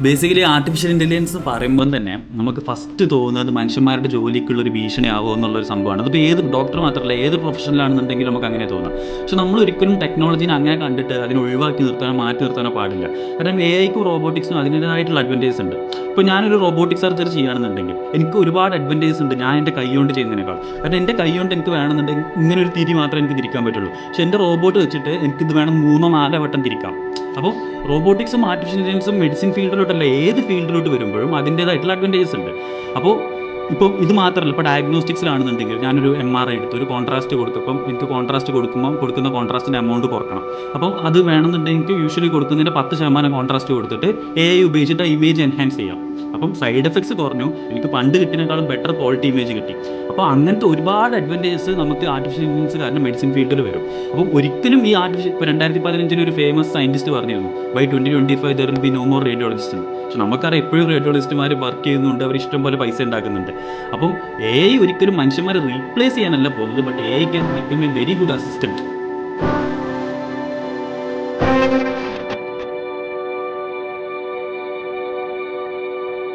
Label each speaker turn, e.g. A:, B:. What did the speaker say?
A: Basically artificial intelligence പറയുമ്പോൾ തന്നെ നമുക്ക് ഫസ്റ്റ് തോന്നുന്നത് മനുഷ്യന്മാരുടെ ജോലിക്കുള്ളൊരു ഭീഷണിയാവോ എന്നുള്ളൊരു സംഭവമാണ്. അതിപ്പോൾ ഏത് ഡോക്ടർ മാത്രമല്ല, ഏത് പ്രൊഫഷനിലാണെന്നുണ്ടെങ്കിൽ നമുക്ക് അങ്ങനെ തോന്നാം. പക്ഷെ നമ്മൾ ഒരിക്കലും ടെക്നോളജീനെ അങ്ങനെ കണ്ടിട്ട് അതിനെ ഒഴിവാക്കി നിർത്താനോ മാറ്റി നിർത്താനോ പാടില്ല. കാരണം എ ഐക്കും റോബോട്ടിക്സിനും അതിൻ്റേതായിട്ടുള്ള അഡ്വാൻറ്റേജ് ഉണ്ട്. ഇപ്പോൾ ഞാനൊരു റോബോട്ടിക് സർജറി ചെയ്യുകയാണെന്നുണ്ടെങ്കിൽ എനിക്ക് ഒരുപാട് അഡ്വാൻറ്റേജസ് ഉണ്ട് ഞാൻ എൻ്റെ കൈ കൊണ്ട് ചെയ്യുന്നതിനേക്കാൾ. കാരണം എൻ്റെ കൈ കൊണ്ട് എനിക്ക് വേണമെന്നുണ്ടെങ്കിൽ ഇങ്ങനെ ഒരു തിരി മാത്രമേ എനിക്ക് തിരിക്കാൻ പറ്റുള്ളൂ. പക്ഷേ എൻ്റെ റോബോട്ട് വെച്ചിട്ട് എനിക്കിത് വേണം 3-4 വട്ടം തിരിക്കാം. അപ്പോൾ റോബോട്ടിക്സും ആർട്ടിഫിഷ്യൽ ഇൻ്റലിജൻസും മെഡിസിൻ ഫീൽഡിലോട്ടല്ല ഏത് ഫീൽഡിലോട്ട് വരുമ്പോഴും അതിൻ്റേതായിട്ടുള്ള അഡ്വാൻറ്റേജസ് ഉണ്ട്. അപ്പോൾ ഇത് മാത്രമല്ല, ഇപ്പോൾ ഡയഗ്നോസ്റ്റിക്സിലാണെന്നുണ്ടെങ്കിൽ ഞാനൊരു MRI എടുത്തു, ഒരു കോൺട്രാസ്റ്റ് കൊടുത്തപ്പം എനിക്ക് കോൺട്രാസ്റ്റ് കൊടുക്കുന്ന കോൺട്രാസ്റ്റിൻ്റെ എമൗണ്ട് കുറക്കണം. അപ്പോൾ അത് വേണമെന്നുണ്ടെങ്കിൽ എനിക്ക് യൂഷ്വലി കൊടുക്കുന്നതിൻ്റെ 10% കോൺട്രാസ്റ്റ് കൊടുത്തിട്ട് AI ഉപയോഗിച്ചിട്ട് ആ ഇമേജ് എൻഹാൻസ് ചെയ്യാം. അപ്പം സൈഡ് എഫക്ട്സ് കുറഞ്ഞു, എനിക്ക് പണ്ട് കിട്ടിയതിനേക്കാളും ബെറ്റർ ക്വാളിറ്റി ഇമേജ് കിട്ടി. അപ്പോൾ അങ്ങനത്തെ ഒരുപാട് അഡ്വാൻറ്റേജസ് നമുക്ക് ആർട്ടിഫിഷ്യൽ ഇൻ്റലിജൻസ് കാരണം മെഡിസിൻ ഫീൽഡിൽ വരും. അപ്പം ഒരിക്കലും ഈ ഇപ്പോൾ 2015 ഒരു ഫേമസ് സയൻറ്റിസ്റ്റ് പറഞ്ഞിരുന്നു, by 2025 there will be no more radiologist എന്ന്. പക്ഷെ നമുക്കറിയാം എപ്പോഴും റേഡിയോളജിസ്റ്റുമാർ വർക്ക് ചെയ്യുന്നുണ്ട്, അവർ ഇഷ്ടം പോലെ പൈസ ഉണ്ടാക്കുന്നുണ്ട്. അപ്പം AI ഒരിക്കലും മനുഷ്യന്മാരെ റീപ്ലേസ് ചെയ്യാനല്ല പോകുന്നത്, but AI can become A very good assistant.